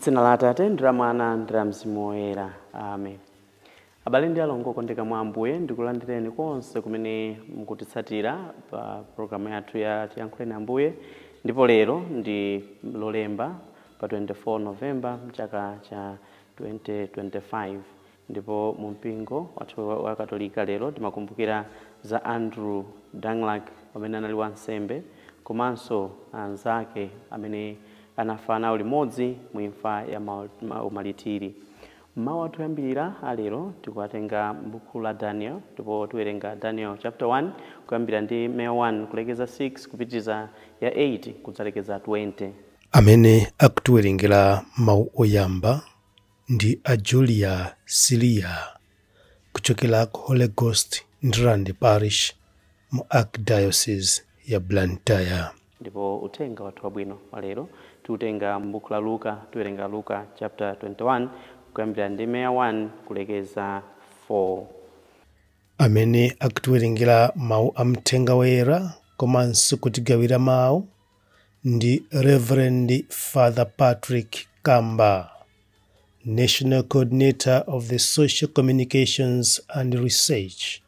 M'dzina la Atate ndi la Mwana ndi la Mzimu Woyera. Amen. Abale ndi alongo okondeka mwa Ambuye, ndikulandireni konse kumene mukutitsatira pa programu yathu ya Tiyankhuleni Ambuye, ndipo lero ndi Lolemba pa 24 Novemba mchaka cha 2025, ndipo mu mpingo wathu wa Katolika lero timakumbukira za Andrew Danglack amene anali wansembe komanso anzake amene anafa nawo limodzi mu imfa ya umalitiri. Mawu athu oyambirira alero tikuwatenga m'buku la Daniel, ndipo tiwerenga Daniel chapter 1 kuyambira ndi Maya 1 kulekeza 6 kupitiza ya 8 kudzalekeza 20. Amene akutiwerengera mawu oyamba ndi a Julia Silia kuchokera ku Holy Ghost Ndirande Parish mu Archdiocese ya Blantyre. Ndipo uthenga wathu wabwino walero tiutenga m'buku la Luka, tiwerenga Luka chapter 21 kuyambira ndi Maya 1 kulekeza 4. Amene akutiwerengera mawu amthenga woyera komanso kutigawira mawu ndi Reverend Father Patrick Kamba, National Coordinator of the Social Communications and Research,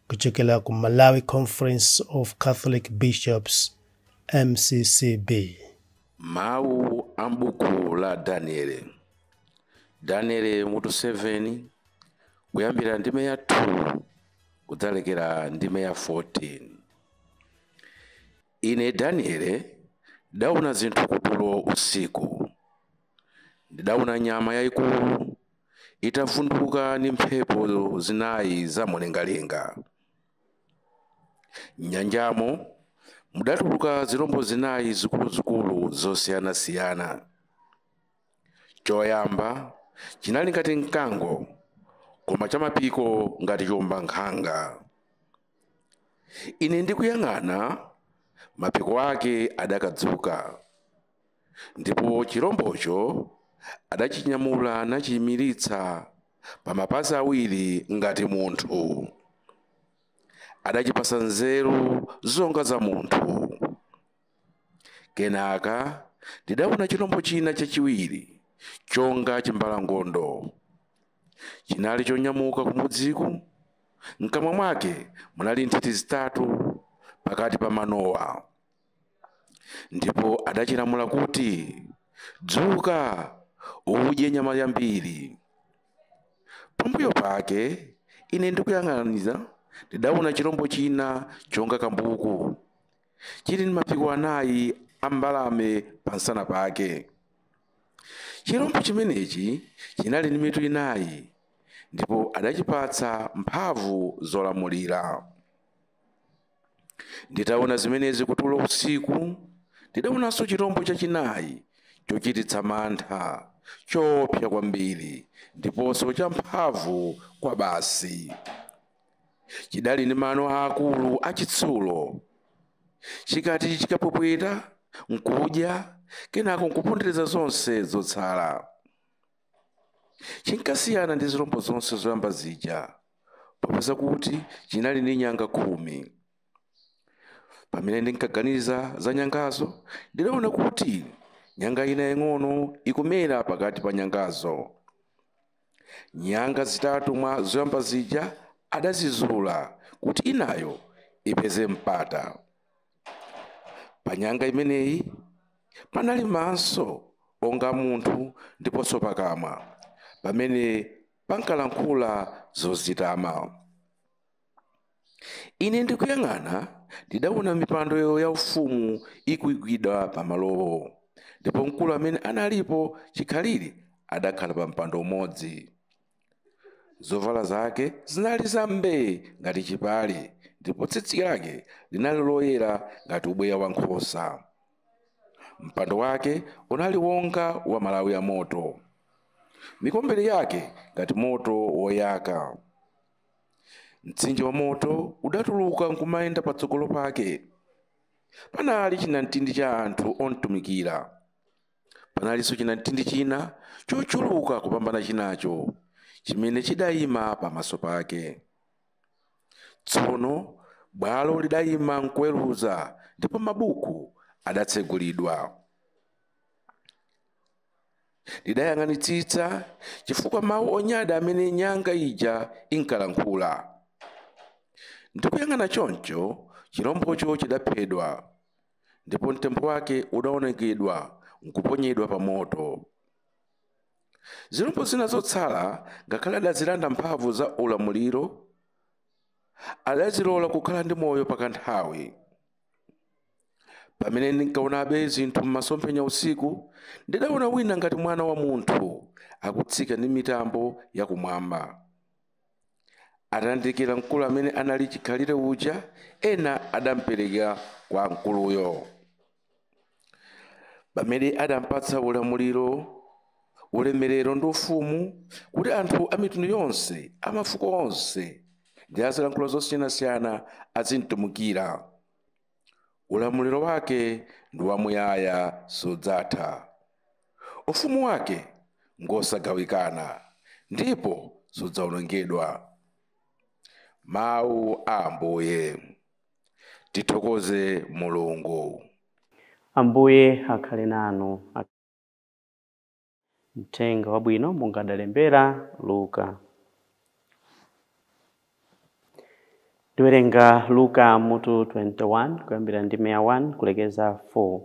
kuchokera ku Malawi Conference of Catholic Bishops, MCCB. Mawu ambuku la Daniel mutu 7 kuyambira ndime ya 2 kudzalekera ndime ya 14. Ine Daniel ndaona zinthu kutulo usiku. Ndidaona nyama yayikulu itavunduka ndi mphepo zinayi zamlengalenga. Nyanjamo mudatuluka zirombo zinayi zikuluzikulu zosiyanasiyana. Choyamba chinali ngati mkango, koma chamapiko ngati chombankhanga. Ine ndikuyang'ana, mapiko ake adakadzuka, ndipo chirombocho adachinyamula nachiyimiritsa pa mapazi awiri ngati munthu. Adachipasa nzeru zonga za munthu. Kenaka ndidaona chirombo china chachiwiri chonga chimbalangondo. Chinali chonyamuka kumudziku, mkamwa mwake munali nthiti zitatu pakati pa manowa. Ndipo adachilamula kuti, dzuka udye nyama yambiri. Pambuyo pake ine ndikuyang'aniza ndidaona chirombo china chonga kambuku, chili ndi mapiko anayi a mbalame pansana pake. Chirombo chimenechi chinali ndi mitu inayi, ndipo adachipatsa mphamvu zolamulira. Nditaona zimenezi kutulo usiku, ndidaonanso chirombo chachinayi chochititsa mantha, choopsa kwambiri ndiponso champhamvu kwa basi. Chidali ndi mano aakulu achitsulo. Chikati chikapwepweta nkudya, kenako nkupondereza zonse zotsala. Chinkasiyana ndi zirombo zonse zoyamba zija, popeza kuti chinali ndi nyanga 10. Pamene ndinkaganiza za nyangazo, ndidaona kuti nyanga ina yang'ono ikumera pakati pa nyangazo. Nyanga zitatu mwa zoyamba zija adazizula kuti inayo ipeze mpata. Pa nyanga imeneyi panali maso onga munthu ndiponso pakamwa pamene pankalankhula zozitama. Ine ndikuyang'ana ndidaona mipando yaufumu ikuyikidwa pamalowo, ndipo mkulu amene analipo chikhalire adakhala pa mpando umodzi. Zovala zake zinali zambee ngati chipale, ndipo tsitsi lake linali loyera ngati ubweya wa nkhosa. Mpando wake unali wonga wa malawi ya moto, mikombero yake ngati moto woyaka. Mtsinje wa moto udatuluka nkumayenda patsogolo pake. Panali chinamtindi cha anthu ontumikira. Panalinso chinamtindi china chochuluka kupambana chinacho, chimene chidayima pamaso pake. Tsono bwalo lidayima nkuweruza, ndipo mabuku adatsegulidwa. ndidayang'anitsitsa chifukwa mawu onyada amene nyanga ija inkalankhula. Ndikuyang'ana choncho chirombocho chidaphedwa, ndipo mtembo wake udaonekedwa nkuponyedwa pa moto. Zirombo zina zotsala, ngakhale adazilanda mphamvu za ulamuliro, adazilola kukhala ndi moyo pakanthawi. Pamene ndinkaonabe zinthu m'masomphenya usiku, ndidaona wina ngati mwana wa munthu akutsika ndi mitambo yakumwamba. Atandikira mkulu amene anali chikhalire uja, ena adampereka kwa mkuluyo. Pamene adampatsa ulamuliro, ulemerero ndi ufumu kuti anthu a mitundu yonse, amafuko onse ndi azilankhulo zosiyanasiyana azimtumikira. Ulamuliro wake ndi wamuyaya sudzatha. Ufumu wake ngosagawikana ndipo sudzawonongedwa. Mawu a Ambuye. Tithokoze Mulungu. Ambuye akhale nanu. Mthenga wabwino monga adalembera Luka. Ndiwerenga Luka mutu 21 kuyambira ndime ya 1 kulekeza 4.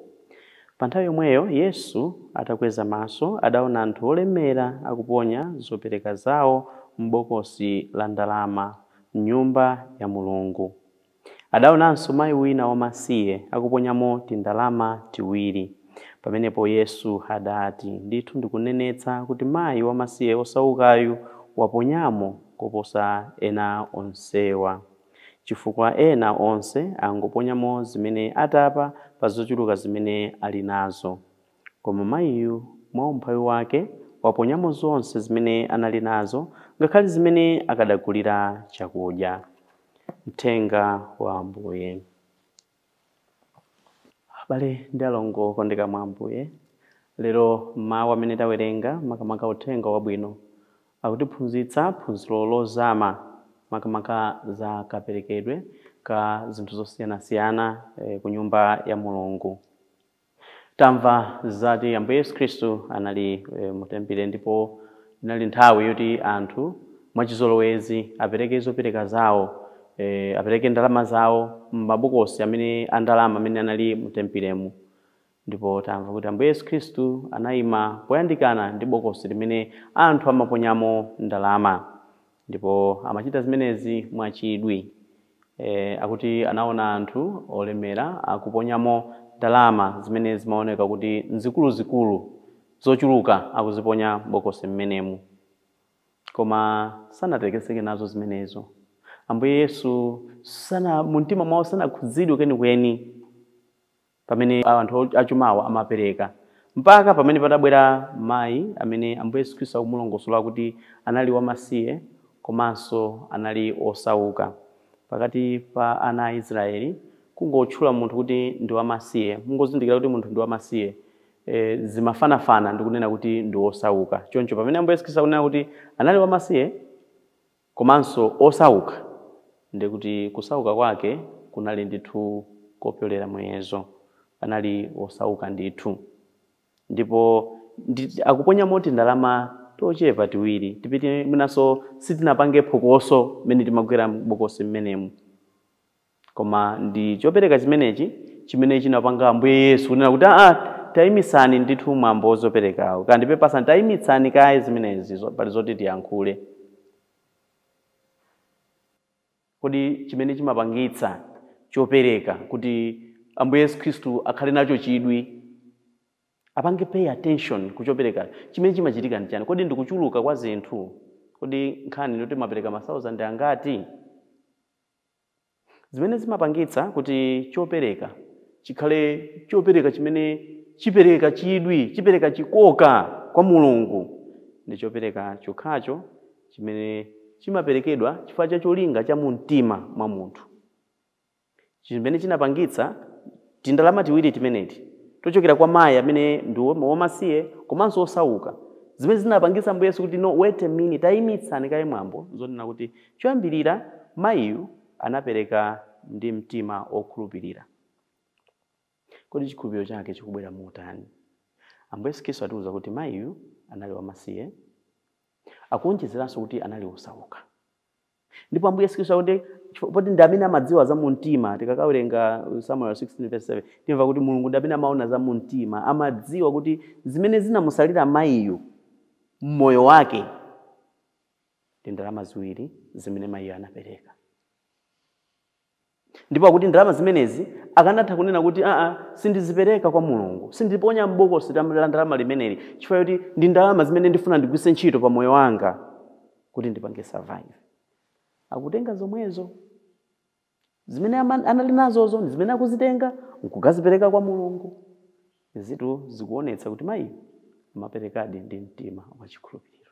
Pa nthawi yomweyo Yesu atakweza maso adaona anthu olemera akuponya zopereka zawo m'bokosi la ndalama m'nyumba ya Mulungu. Adaonanso mayi wina wamasiye akuponyamo tindalama tiwiri. Pamenepo Yesu adati, ndithu ndikunenetsa kuti mayi wamasiye osaukayu waponyamo koposa ena onsewa, chifukwa ena onse angoponyamo zimene atapa pa zochuluka zimene ali nazo. Koma mayiyu mwa umphawi wake waponyamo zonse zimene anali nazo, ngakhale zimene akadagulira chakudya. Mthenga wa Ambuye. Abale ndi alongo okondeka mwa Ambuye, lero mawu amene tawerenga makamaka uthenga wabwino akutiphunzitsa phunziro lozama makamaka za kaperekedwe ka zinthu zosiyanasiyana ku nyumba ya Mulungu. Tamva zati Ambuye Yesu Khristu anali mutembere, ndipo inali nthawi yoti anthu mwachizolowezi apereke zopereka zawo, apereke ndalama zawo m'mabokosi amene andalama amene anali mutempiremu. Ndipo tamva kuti Ambuye Yesu Khristu anayima poyandikana ndi bokosi limene anthu amaponyamo ndalama, ndipo amachita zimenezi mwachidwi. Akuti anaona anthu olemera akuponyamo ndalama zimene zimaoneka kuti nzikuluzikulu zochuluka akuziponya bokosi mmenemu, koma sanatekeseke nazo zimenezo. Ambuye Yesu muntima mwawo sanakhudzidwe kwenikweni pamene anthu achumawa amapereka, mpaka pamene patabwera mayi amene Ambuye Yesu Khristu akumulongosola kuti anali wamasiye komanso anali osauka. Pakati pa ana a Israeli kungotchula munthu kuti ndi wamasiye, mungozindikira kuti munthu ndi wamasiye, zimafanafana ndi kunena kuti ndi osauka. Choncho pamene Ambuye Yesu Khristu akunena kuti anali wamasiye komanso osauka, ndi kuti kusauka kwake kunali ndithu kopyolera muyezo, anali osauka ndithu. Ndipo akuponyamo ndalama tochepa tiwiri, tipite mwinanso sitinapange phokoso mmene timagwera bokosi mmenemu, koma ndi chopereka chimenechi chimene chinapanga Ambuye Yesu kunena kuti tayimisani ndithu mwambo wozoperekawo, kandi pepasani tayimitsani kaye zimenezi pali zoti tiyankhule. Kodi chimene chimapangitsa chopereka kuti Ambuye Yesu Khristu akhale nacho chidwi, apange pay attention kuchopereka, chimene chimachitika ndi chani? Kodi ndikuchuluka kwa zinthu? Kodi nkhani ndoti mapereka 1000 angati? Zimene zimapangitsa kuti chopereka chikhale chopereka chimene chipereka chidwi, chipereka chikoka kwa Mulungu, ndi chopereka chokhacho chimene chimaperekedwa chifukwa cha cholinga cha mumtima mwa munthu. Chimene chinapangitsa tindalama tiwiri timeneti tochokera kwa mayi amene ndi wamasiye komanso osauka, zimene zinapangitsa Ambuye Yesu kuti no wait a minute, tayimitsani kaye mwambo, zonena kuti choyambirira mayiyu anapereka ndi mtima okhulupirira. Kodi chikhulupiriro chake chikubwera motani? Ambuye Yesu Khristu atiuza kuti mayiyu anali wamasiye, akuonjezeranso kuti anali osauka. Ndipo Ambuye Yesu Khristu akuti poti ndi amene amadziwa za mumtima. Tikakawerenga Samuel 16:7 timva kuti Mulungu ndi amene amaona za mumtima, amadziwa kuti zimene zinamusalira mayiyu mmoyo wake ndi ndalama ziwiri zimene mayiyu anapereka. Ndipo akuti ndalama zimenezi akanatha kunena kuti sindizipereka kwa Mulungu, sindiponya m'bokosi la ndalama limeneli, chifukwa kuti ndi ndalama zimene ndifuna ndigwise ntchito pa moyo wanga kuti ndipange survive. Akutenga zomwezo zimene anali nazozo, ndi zimene akuzitenga nkukazipereka kwa Mulungu. Zitu zikuonetsa kuti mayiyu amaperekadi ndi mtima wachikhulupiriro.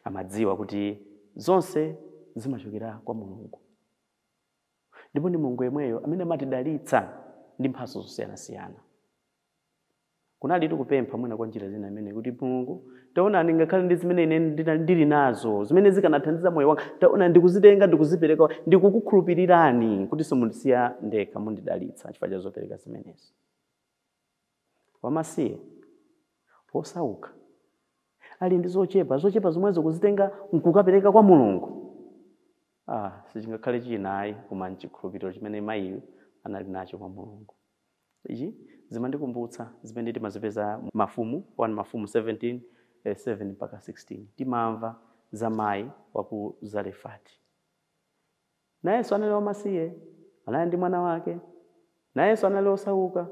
Amadziwa kuti zonse zimachokera kwa Mulungu. Ndipo ndi Mulungu yemweyo amene amatidalitsa ndi mphatso zosiyanasiyana. Kunali tikupempha mwina kwa njira zina imene kuti Mulungu, taona ngakhale ndi zimene ine ndili nazo, zimene zikanathandiza moyo wanga, taona ndikuzitenga ndikuzipereka, ndikukukhulupirirani kuti simundisiya ndekha, mundidalitsa chifukwa cha zopereka zimenezi. Wamasiye osauka ali ndi zochepa zomwezo kuzitenga nkukapereka kwa Mulungu. Sichingakhale chinayi koma nchikhulupiriro chimene mayiyu anali nacho kwa Mulungu. Ichi zimandikumbutsa zimene timazipeza Mafumu 1 Mafumu 17:7 mpaka 16. Timamva za mayi wa ku Zarefati. Nayenso anali wamasiye, anali ndi mwana wake, nayenso anali osauka.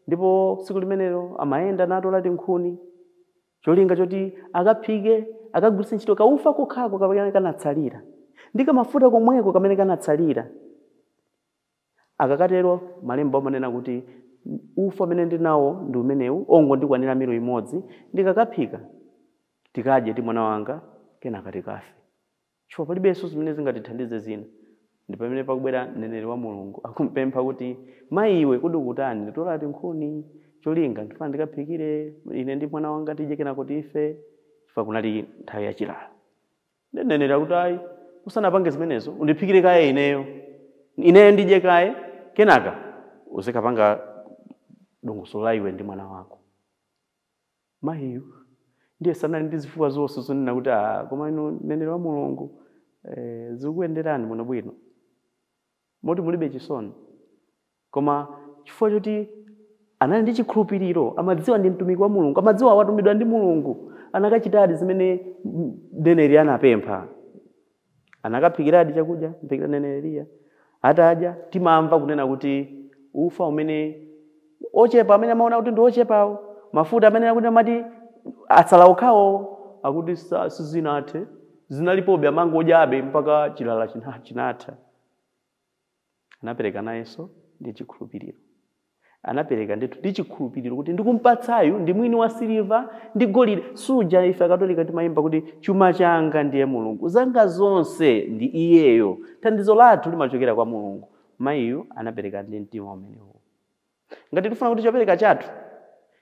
Ndipo tsiku limenelo amayenda natola tinkhuni, cholinga choti akaphike, akagwiritse ntchito kaufa kokhako kamene kanatsalira, ndi kamafuta komweko kamene kanatsalira. Akakatero malemba amanena kuti ufa amene ndinawo ndi umenewu, ongondikwanira miro imodzi, ndikakaphika tikadye ndi mwana wanga kenaka tikafe. Chifukwa palibenso zimene zingatithandize zina. Ndi pamene pakubwera mneneri wa Mulungu akumpempha kuti mayiwe kodi ukutani, nditola tinkhuni, cholinga ndifuna ndikaphikire ine ndi mwana wanga tidye kenako tife. Chifukwa kunali nthawi yachilala. Mneneri akuti ayi, usanapange zimenezo, undiphikire kaye ineyo ndidye kaye, kenaka uzikapanga dongosolo la iwe ndi mwana wako. Mayiyu ndiye sanali ndi zifuwa zonse zonena kuti koma inu mneneri wa Mulungu zikuyenderani muno bwino, moti mulibe chisoni. Koma chifukwa choti anali ndi chikhulupiriro, amadziwa ndi mtumiki wa Mulungu, amadziwa watumidwa ndi Mulungu, anakachitadi zimene mneneri anapempha. Anakaphikiradi chakudya, mphikira mneneriya. Atadya timamva kunena kuti ufa umene ochepa amene amaona kuti ndi ochepawo, mafuta amene akuti amati atsala okhawo akuti sizinathe, zinalipobe amangodyabe mpaka chilala chinatha. Anapereka nayenso ndi chikhulupiriro. Anapereka ndi chikhulupiriro kuti ndikumpatsayu ndi mwini wa siliva ndi golide. Suja ife Akatolika timayimba kuti chuma changa ndiye Mulungu, zanga zonse ndi iyeyo, thandizo lathu limachokera kwa Mulungu. Mayiyu anapereka ndi mtima umenewo. Ngati tifuna kuti chopereka chathu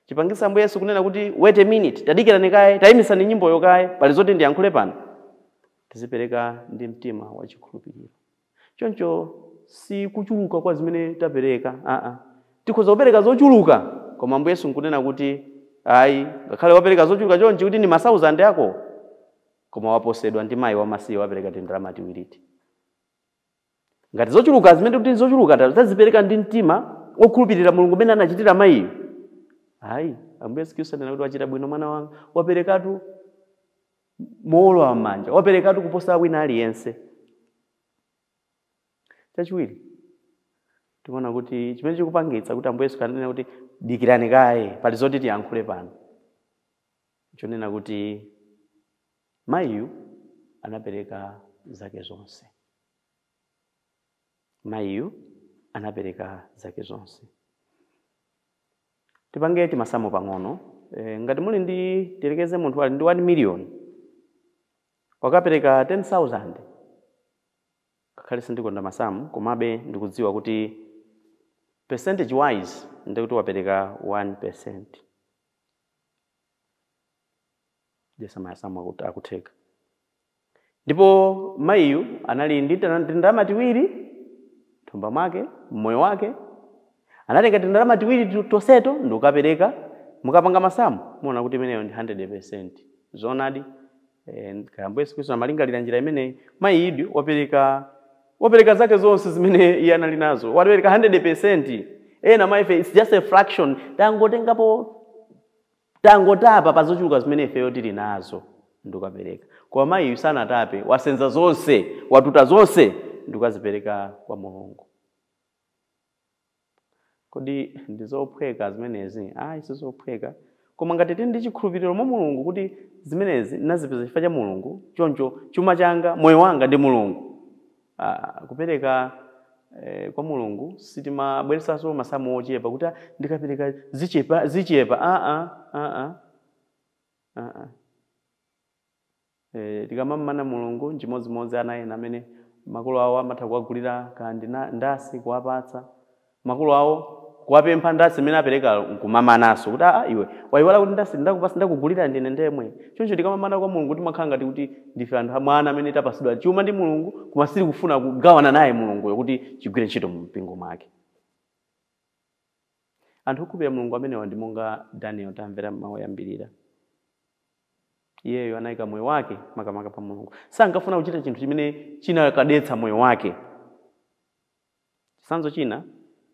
chipangitsa Ambuye Yesu kunena kuti wait a minute, tadikirani kaye, tayimisani nyimboyo kaye, pali zoti ndiyankhule pano, tizipereka ndi mtima wa chikhulupiriro. Choncho si kuchuluka kwa zimene tapereka, tikhoza kupereka zochuluka, koma Ambuye Yesu nkunena kuti ayi, ngakhale wapereka zochuluka chonchi kuti ni ma1000 yako, koma waposedwa ndi mayi wamasiye wapereka ndalama tiwiriti. Ngati zochuluka zimene kuti zochuluka tazipereka ndi mtima wokhulupirira Mulungu amene anachitira mayiyo, ayi, Ambuye Yesu Khristu anena kuti wachita bwino mwana wanga, waperekatu mowolowa m'manja, waperekatu kuposa wina aliyense. Chachiwiri, tikuona kuti chimene chikupangitsa kuti Ambuye Yesu kanena kuti dikirani kaye, pali zoti tiyankhule pano, chonena kuti mayiyu anapereka zake zonse. Mayiyu anapereka zake zonse. Tipange timasamu pang'ono. Ngati muli ndi tilekeze munthu ali ndi 1 million, wakapereka 10,000, ngakhale sindikonda masamu, komabe ndikudziwa kuti percentage wise ndikuti wapereka 1%. Jesa masamu akutheka. Ndipo mayiyu anali ndi ndalama tiwiri thumba mwake, mmoyo wake, anatenga ndalama tiwiri toseto ndikukapereka mukapanga masamu muona kuti imeneyo ndi 100%. Zonadi Ambuye Yesu Khristu amalingalira njira imene mayi Idi wapereka zake zonse zimene iye anali nazo. Wapereka 100%. Ena maife it's just a fraction. Tangotapa pa zochuluka zimene ifeyo tili nazo ndikupereka. Kwa mayi sanatape, wasenza zonse, watuta zonse ndikuzipereka kwa Mulungu. Kodi ndizophweka zimenezi? Sizophweka. Koma ngati tili ndi chikhulupiriro mwa Mulungu kuti zimenezi nazipeza chifukwa cha Mulungu, choncho chuma changa, moyo wanga ndi Mulungu. Kupereka kwa Mulungu sitimabweresanso masamu ochepa kuti ndikapereka zichepa. Tikamamana Mulungu chimodzimodzi ana ena amene makolo awo amatha kuwagulira kandi ndasi kuwapatsa. Makolo awo kuwapempha ndasi imene apereka nkumamanaso kuti iwe wayiwala kuti ndasi ndakupasa ndakugulira ndine ndemwe. Choncho tikamamana kwa Mulungu timakhala ngati kuti ndife anthu amwana amene tapasidwa chuma ndi Mulungu koma sili kufuna kugawana naye Mulunguyo kuti chigwire ntchito mu mpingo mwake. Anthu okhulupirira Mulungu amenewa ndi monga Daniel tamvera mawu oyambirira. Iyeyo anayika moyo wake makamaka pa Mulungu. Sankafuna kuchita chinthu chimene chinakadetsa moyo wake. Chitsanzo china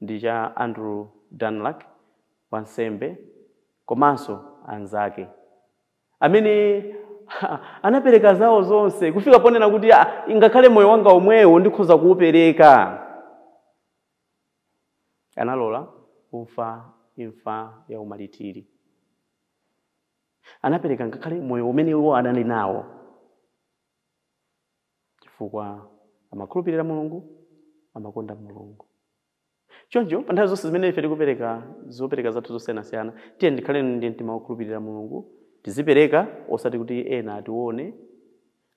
ndi cha Andrew Dunlap, wansembe komanso anzake amene anapereka zawo zonse kufika ponena kuti ngakhale moyo wanga omwewo ndikhoza kuupereka. Analola kufa imfa ya umalitiri. Anapereka ngakhale moyo umene iwo anali nawo chifukwa amakhulupirira Mulungu, amakonda Mulungu. Choncho pa nthawi zonse zimene ife tikupereka zopereka zathu zosiyanasiyana, tiye ndikhale ndi mtima wokhulupirira Mulungu, tizipereka osati kuti ena atione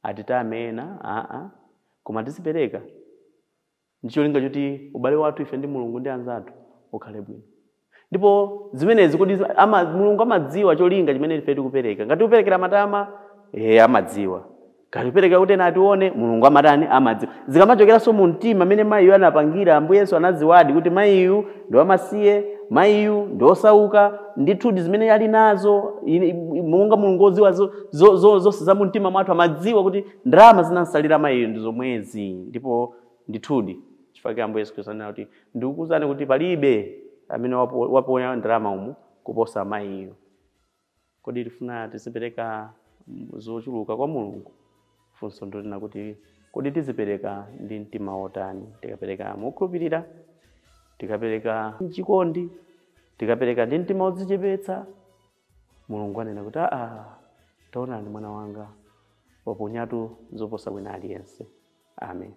atitame ena, koma tizipereka ndi cholinga choti ubale wathu ife ndi Mulungu ndi anzathu ukhale bwino. Ndipo zimenezi kuti Mulungu amadziwa cholinga chimene ife tikupereka. Ngati uperekera matama, amadziwa. Ngati upereka kuti ena atione, Mulungu amatani amadziwa. Zikamachokeranso mu mtima amene mayiyo anapangira, Ambuye Yesu anaziwadi kuti mayiyu ndi wamasiye, mayiyu ndi osauka, ndithudi zimene ali nazo, monga Mulungu odziwa zonse za mu mtima mwathu amadziwa kuti ndalama zinansalira mayiyu ndi zomwezi. Ndipo ndithudi chifukwa Ambuye Yesu Khristu anati ndikukuwuzani kuti palibe amene waponya ndalama umu kuposa mayiyo. Kodi tifuna tizipereka zochuluka kwa Mulungu? Funso ndilina kuti kodi tizipereka ndi mtima wotani? Tikapereka mokhulupirira, tikapereka mchikondi, tikapereka ndi mtima wodzichepetsa, Mulungu anena kuti taonani mwana wanga waponyatu zoposa wina aliyense. Amen.